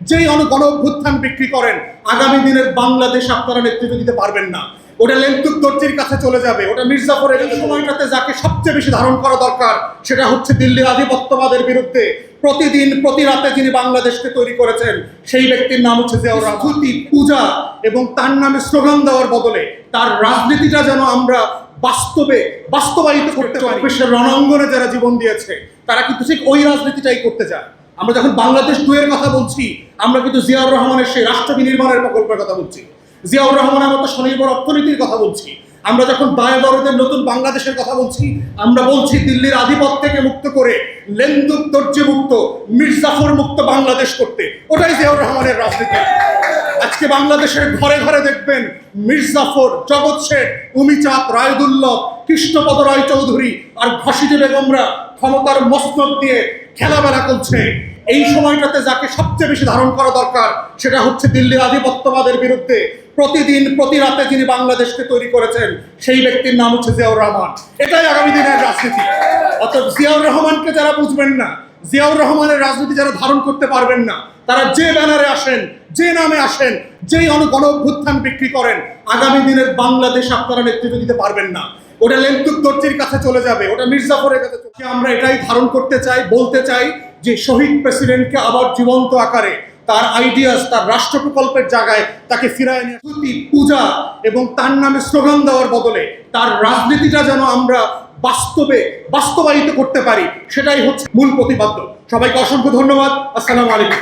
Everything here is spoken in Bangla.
যেই গণ অভ্যুত্থান বিক্রি করেন, আগামী দিনের বাংলাদেশ আপনারা নেতৃত্ব দিতে পারবেন না। ওটা লেন্তুক দর্জির কাছে চলে যাবে, ওটা মির্জাফরের সময়টাতে যাকে সবচেয়ে বেশি ধারণ করা দরকার সেটা হচ্ছে দিল্লির আধিপত্যবাদের বিরুদ্ধে প্রতিদিন প্রতি রাতে যিনি বাংলাদেশকে তৈরি করেছেন সেই ব্যক্তির নাম হচ্ছে জিয়াউর রহমান। পূজা এবং তার নামে স্লোগান দেওয়ার বদলে তার রাজনীতিটা যেন আমরা বাস্তবায়িত করতে পারি। বিশ্বের রণাঙ্গনে যারা জীবন দিয়েছে তারা কিন্তু ঠিক ওই রাজনীতিটাই করতে চায়। আমরা যখন বাংলাদেশ 2-এর কথা বলছি, আমরা কিন্তু জিয়াউর রহমানের সেই রাষ্ট্র বিনির্মাণের প্রকল্পের কথা বলছি, জিয়াউর রহমানের মতো স্বনির্ভর অর্থনীতির কথা বলছি। আমরা যখন দায় দরদের নতুন বাংলাদেশের কথা বলছি, আমরা বলছি দিল্লির আধিপত্য থেকে মুক্ত করে লেন্দুক দর্জি মুক্ত, মির্জাফর মুক্ত বাংলাদেশ করতে। ওটাই জিয়াউর রহমানের রাজনীতি। আজকে বাংলাদেশের ঘরে ঘরে দেখবেন মির্জাফর, জগৎ শেখ, উমিচাঁদ, রায়দুল্লভ, কৃষ্ণপদ রায় চৌধুরী আর ঘসিটি বেগমরা ক্ষমতার মসনদ দিয়ে খেলাবেলা করছে। এই সময়টাতে যাকে সবচেয়ে বেশি ধারণ করা দরকার সেটা হচ্ছে দিল্লির আধিপত্যবাদের বিরুদ্ধে প্রতিদিন প্রতি রাতে যিনি বাংলাদেশকে তৈরি করেছেন সেই ব্যক্তির নাম হচ্ছে জিয়াউর রহমান। এটাই আগামী দিনের রাজনীতি। অর্থাৎ জিয়াউর রহমানকে যারা বুঝবেন না, জিয়াউর রহমানের রাজনীতি যারা ধারণ করতে পারবেন না, তারা যে ব্যানারে আসেন, যে নামে আসেন, যেই গণ অভ্যুত্থান বিক্রি করেন, আগামী দিনের বাংলাদেশ আপনারা নেতৃত্ব দিতে পারবেন না। ওটা লেন্তুক দর্জির কাছে চলে যাবে, ওটা মির্জাফরের কাছে। আমরা এটাই ধারণ করতে চাই, বলতে চাই যে শহীদ প্রেসিডেন্টকে আবার জীবন্ত আকারে তার আইডিয়াস, তার রাষ্ট্র প্রকল্পের জায়গায় তাকে ফিরায় নিয়ে পূজা এবং তার নামে স্লোগান দেওয়ার বদলে তার রাজনীতিটা যেন আমরা বাস্তবায়িত করতে পারি, সেটাই হচ্ছে মূল প্রতিপাদ্য। সবাইকে অসংখ্য ধন্যবাদ। আসসালামু আলাইকুম।